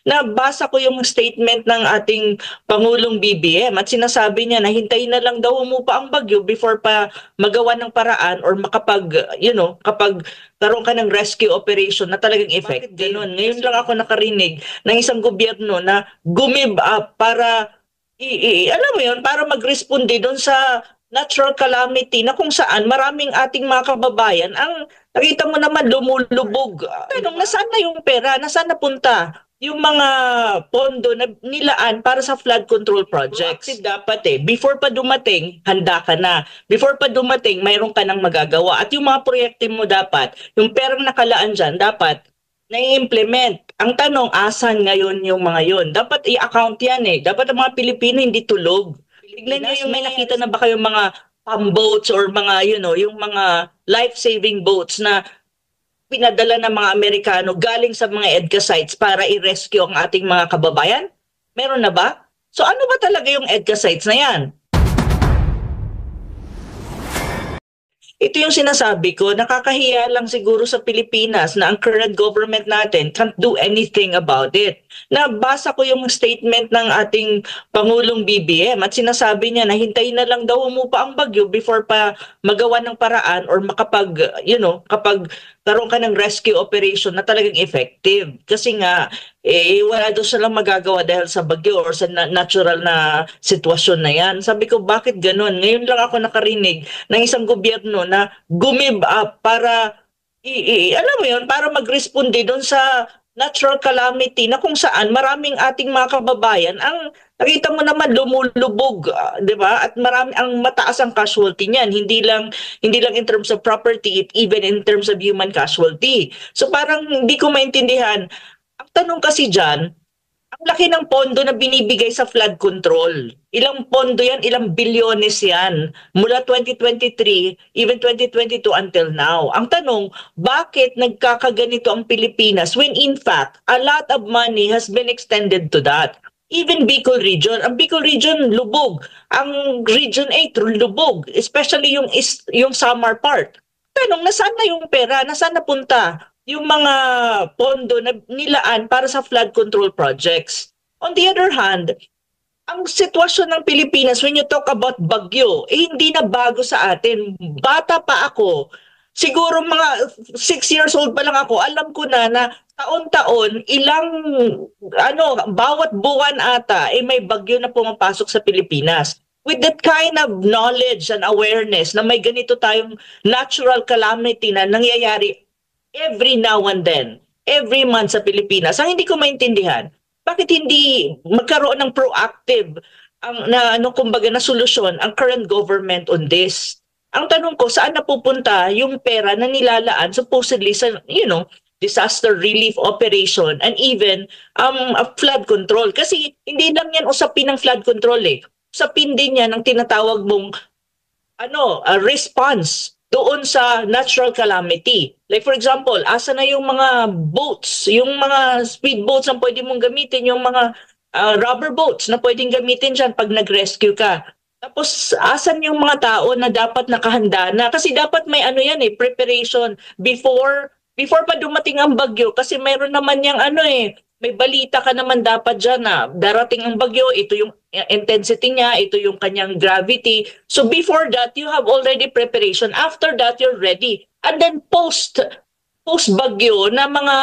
Nabasa ko yung statement ng ating Pangulong BBM at sinasabi niya na hintayin na lang daw humupa ang bagyo before pa magawa ng paraan or kapag karoon ka ng rescue operation na talagang effective. Ganun. Ngayon lang ako nakarinig ng isang gobyerno na gumib up para alam mo yun, para mag-responde doon sa natural calamity na kung saan maraming ating mga kababayan ang nakita mo naman lumulubog. Tanong, nasaan na yung pera? Nasaan napunta? Yung mga pondo na nilaan para sa flood control projects. Kasi dapat before pa dumating, handa ka na. Before pa dumating, mayroon ka nang magagawa. At yung mga proyekte mo dapat, yung perang nakalaan dyan, dapat na-implement. Ang tanong, asan ngayon yung mga yun? Dapat i-account yan Dapat ang mga Pilipino hindi tulog. Tignan nyo yung may nakita na ba kayong mga pump boats or mga, yung mga life-saving boats na pinadala ng mga Amerikano galing sa mga EDCA sites para i-rescue ang ating mga kababayan? Meron na ba? So ano ba talaga yung EDCA sites na yan? Ito yung sinasabi ko, nakakahiya lang siguro sa Pilipinas na ang current government natin can't do anything about it. Nabasa ko yung statement ng ating Pangulong BBM at sinasabi niya na hintayin na lang daw humupa ang bagyo before pa magawa ng paraan or kapag karoon ka ng rescue operation na talagang effective. Kasi nga, wala daw silang magagawa dahil sa bagyo or sa natural na sitwasyon na yan. Sabi ko, bakit ganun? Ngayon lang ako nakarinig ng isang gobyerno na gumib up para, alam mo yun, para mag-responde doon sa natural calamity na kung saan maraming ating mga kababayan ang nakita mo naman lumulubog, 'di ba? At marami ang mataas ang casualty niyan, hindi lang in terms of property, even in terms of human casualty. So parang hindi ko maintindihan. Ang tanong kasi diyan, ang laki ng pondo na binibigay sa flood control. Ilang pondo yan, ilang bilyones yan. Mula 2023, even 2022 until now. Ang tanong, bakit nagkakaganito ang Pilipinas when in fact, a lot of money has been extended to that? Even Bicol region, ang Bicol region lubog, ang region 8 lubog, especially yung Samar part. Tanong, nasaan na yung pera? Nasaan napunta yung mga pondo na nilaan para sa flood control projects? On the other hand, ang sitwasyon ng Pilipinas, when you talk about bagyo, hindi na bago sa atin. Bata pa ako, siguro mga 6 years old pa lang ako, alam ko na taon-taon, bawat buwan ata, may bagyo na pumapasok sa Pilipinas. With that kind of knowledge and awareness na may ganito tayong natural calamity na nangyayari every now and then, every month sa Pilipinas, ang hindi ko maintindihan, bakit hindi magkaroon ng proactive na solusyon ang current government on this? Ang tanong ko, saan napupunta yung pera na nilalaan supposedly sa, disaster relief operation and even flood control? Kasi hindi lang yan usapin ng flood control Usapin din yan ng tinatawag mong response doon sa natural calamity. Like for example, asa na yung mga boats, yung mga speed boats na pwede mong gamitin, yung mga rubber boats na pwedeng gamitin dyan pag nag-rescue ka. Tapos, asan yung mga tao na dapat nakahanda na? Kasi dapat may preparation before pa dumating ang bagyo. Kasi mayroon naman yung may balita ka naman dapat dyan na darating ang bagyo, ito yung intensity niya, ito yung kanyang gravity. So before that, you have already preparation. After that, you're ready. And then post-bagyo na mga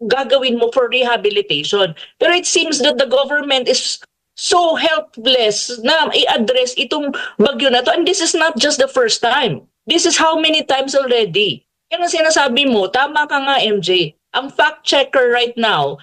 gagawin mo for rehabilitation. Pero it seems that the government is so helpless na i-address itong bagyo na to. And this is not just the first time. This is how many times already. Yan ang sinasabi mo, tama ka nga MJ. Ang fact checker right now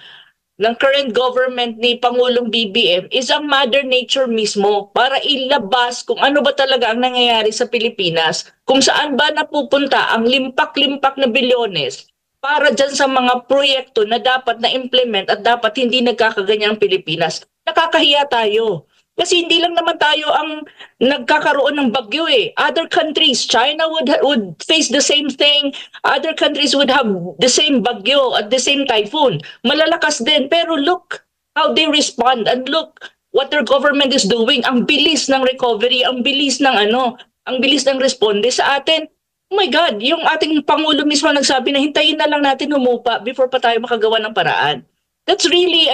ng current government ni Pangulong BBM is ang Mother Nature mismo para ilabas kung ano ba talaga ang nangyayari sa Pilipinas, kung saan ba napupunta ang limpak-limpak na bilyones para dyan sa mga proyekto na dapat na-implement at dapat hindi nagkakaganyang Pilipinas. Nakakahiya tayo. Kasi hindi lang naman tayo ang nagkakaroon ng bagyo Other countries, China would face the same thing. Other countries would have the same bagyo at the same typhoon. Malalakas din. Pero look how they respond and look what their government is doing. Ang bilis ng recovery, ang bilis ng responde sa atin. Oh my God, yung ating Pangulo mismo nagsabi na hintayin na lang natin humupa before pa tayo makagawa ng paraan. That's really,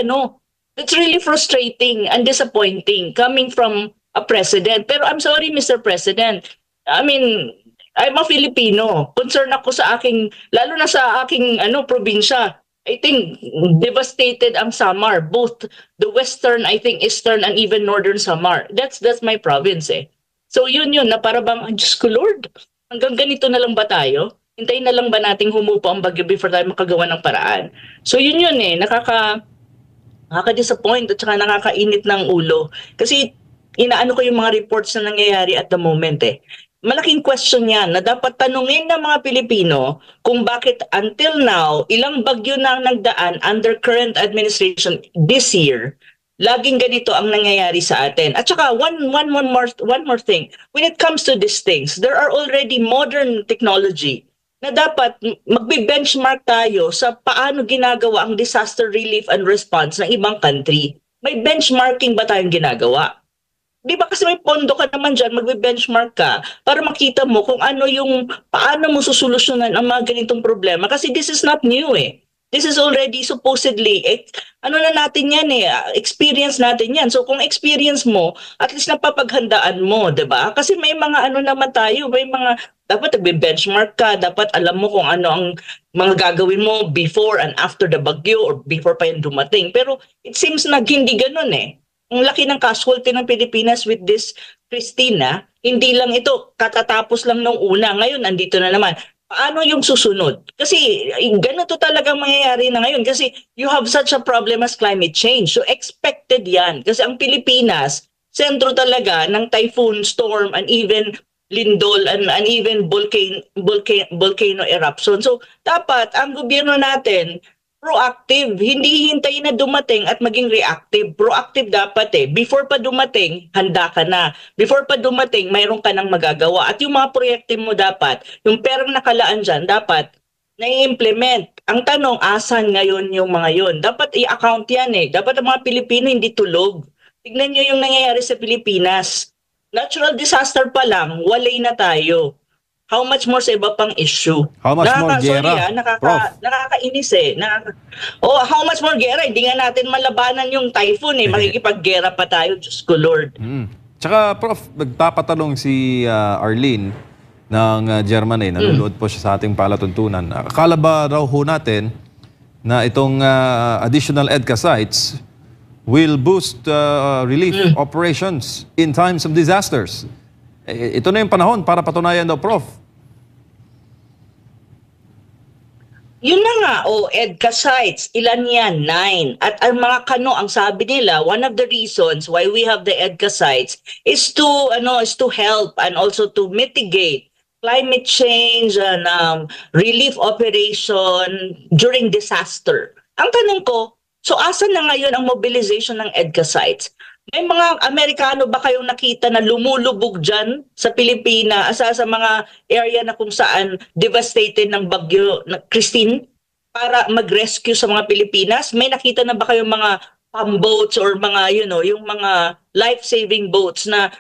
that's really frustrating and disappointing coming from a president. Pero I'm sorry, Mr. President. I mean, I'm a Filipino. Concerned ako sa aking, lalo na sa aking probinsya. I think devastated ang Samar, both the western, I think eastern and even northern Samar. That's my province eh. So yun na para bang, Diyos ko Lord, hanggang ganito na lang ba tayo? Hintayin na lang ba nating humupa ang bagyo before tayo makagawa ng paraan? So yun eh, nakaka-disappoint at saka nakakainit ng ulo. Kasi inaano ko yung mga reports na nangyayari at the moment eh. Malaking question yan na dapat tanungin ng mga Pilipino kung bakit until now, ilang bagyo na ang nagdaan under current administration this year, laging ganito ang nangyayari sa atin. At saka one more thing, when it comes to these things, there are already modern technology na dapat magbe-benchmark tayo sa paano ginagawa ang disaster relief and response ng ibang country. May benchmarking ba tayong ginagawa? Di ba kasi may pondo ka naman dyan, magbe-benchmark ka para makita mo kung paano mo susolusyonan ang mga ganitong problema. Kasi this is not new eh. This is already supposedly, na natin yan eh, experience natin yan. So kung experience mo, at least napapaghandaan mo, di ba? Kasi may mga naman tayo, may mga, dapat nagbe-benchmark ka, dapat alam mo kung ano ang mga gagawin mo before and after the bagyo or before pa yung dumating. Pero it seems na hindi ganun eh. Ang laki ng casualty ng Pilipinas with this Christina, hindi lang ito, katatapos lang nung una, ngayon andito na naman. Paano yung susunod? Kasi ganito talaga mangyayari na ngayon kasi you have such a problem as climate change. So expected yan. Kasi ang Pilipinas, sentro talaga ng typhoon, storm, and even lindol and even volcano eruption. So dapat ang gobyerno natin proactive, hindi hintayin na dumating at maging reactive. Proactive dapat eh. Before pa dumating, handa ka na. Before pa dumating, mayroon ka nang magagawa. At yung mga proyekte mo dapat, yung perang nakalaan dyan, dapat na-implement. Ang tanong, asan ngayon yung mga yun? Dapat i-account yan eh. Dapat ang mga Pilipino hindi tulog. Tignan nyo yung nangyayari sa Pilipinas. Natural disaster pa lang, walay na tayo. How much more sa iba pang issue? How much more gera? Nakakainis eh. How much more gera? Hindi nga natin malabanan yung typhoon eh. Makikipag-gera pa tayo, Diyos ko Lord. Tsaka Prof, nagpapatanong si Arlene ng Germany. Nanonood po siya sa ating palatuntunan. Akala ba raw ho natin na itong additional EDCA sites will boost relief operations in times of disasters? Ito na yung panahon para patunayan daw, Prof. Yun na nga, EDCA sites, ilan yan? 9. At ang mga kano, ang sabi nila, one of the reasons why we have the EDCA sites is to help and also to mitigate climate change and relief operation during disaster. Ang tanong ko, so asan na ngayon ang mobilization ng EDCA sites? May mga Amerikano ba kayong nakita na lumulubog dyan sa Pilipinas, sa mga area na kung saan devastated ng bagyo na Christine para mag-rescue sa mga Pilipinas? May nakita na ba kayong mga boats or mga, yung mga life-saving boats na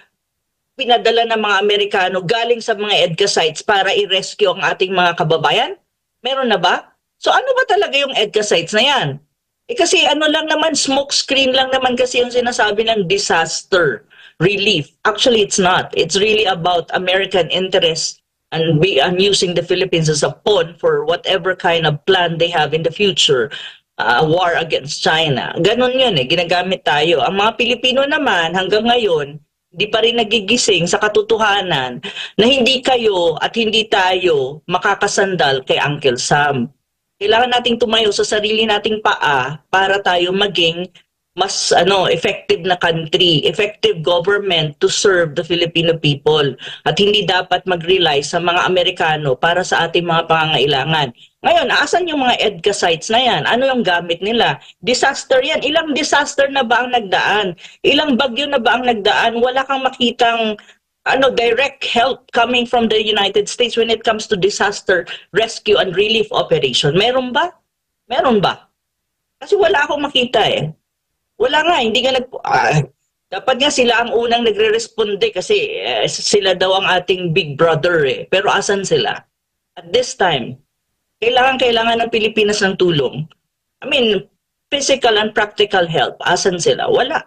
pinadala ng mga Amerikano galing sa mga EDCA sites para i-rescue ang ating mga kababayan? Meron na ba? So ano ba talaga yung EDCA sites na yan? Kasi lang naman, smoke screen lang naman kasi yung sinasabi ng disaster relief. Actually, it's not. It's really about American interest and using the Philippines as a pawn for whatever kind of plan they have in the future. War against China. Ganon yun eh, ginagamit tayo. Ang mga Pilipino naman hanggang ngayon, di pa rin nagigising sa katotohanan na hindi kayo at hindi tayo makakasandal kay Uncle Sam. Kailangan nating tumayo sa sarili nating paa para tayo maging mas effective na country, effective government to serve the Filipino people. At hindi dapat mag-rely sa mga Amerikano para sa ating mga pangangailangan. Ngayon, asan yung mga EDCA sites na yan? Ano yung gamit nila? Disaster yan. Ilang disaster na ba ang nagdaan? Ilang bagyo na ba ang nagdaan? Wala kang makitang direct help coming from the United States when it comes to disaster rescue and relief operation. Meron ba? Meron ba? Kasi wala akong makita eh. Wala nga, hindi nga dapat nga sila ang unang nagre-responde kasi sila daw ang ating big brother eh. Pero asan sila? At this time, kailangan ng Pilipinas ng tulong. I mean, physical and practical help, asan sila? Wala.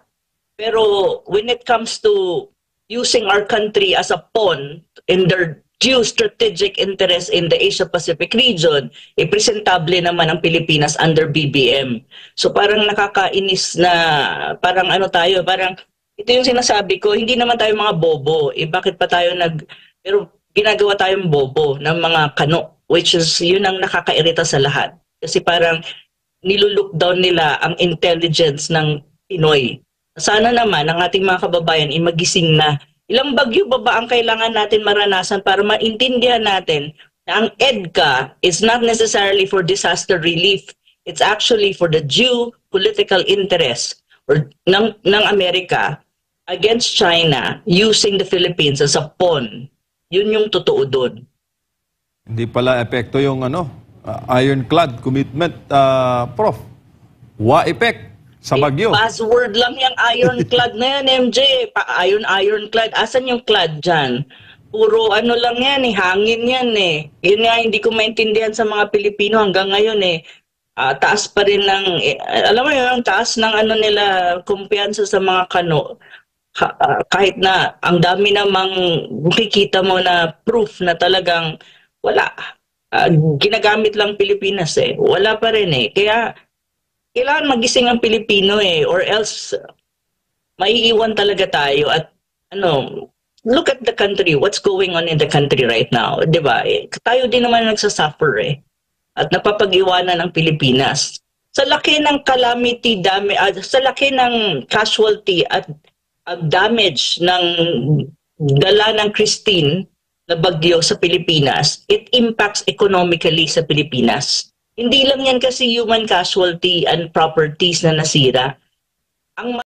Pero when it comes to using our country as a pawn in their due strategic interest in the Asia-Pacific region, presentable naman ang Pilipinas under BBM. So parang nakakainis na, parang ano tayo, parang ito yung sinasabi ko, hindi naman tayo mga bobo. Bakit pa tayo pero ginagawa tayong bobo ng mga kano, which is yun ang nakakairita sa lahat. Kasi parang nilulook down nila ang intelligence ng Pinoy. Sana naman ang ating mga kababayan magising na. Ilang bagyo ba ang kailangan natin maranasan para maintindihan natin na ang EDCA is not necessarily for disaster relief. It's actually for the due political interest ng Amerika against China using the Philippines as a pawn. Yun yung totoo doon. Hindi pala epekto yung ironclad commitment, Prof. Wa effect sa bagyo. Password lang yung ironclad na yan, MJ. Ironclad. Asan yung clad dyan? Puro ano lang yan hangin yan Yun nga, hindi ko maintindihan sa mga Pilipino hanggang ngayon taas pa rin ng, alam mo yun, taas ng nila, kumpiyansa sa mga kano. Kahit na ang dami namang makikita mo na proof na talagang wala. Ginagamit lang Pilipinas Wala pa rin Kaya, kailangan magising ang Pilipino or else maiiwan talaga tayo at look at the country, what's going on in the country right now, 'di ba? Tayo din naman nagsasuffer at napapag-iwanan ng Pilipinas. Sa laki ng calamity, sa laki ng casualty at damage ng dala ng Christine na bagyo sa Pilipinas, it impacts economically sa Pilipinas. Hindi lang yan kasi human casualty and properties na nasira. Ang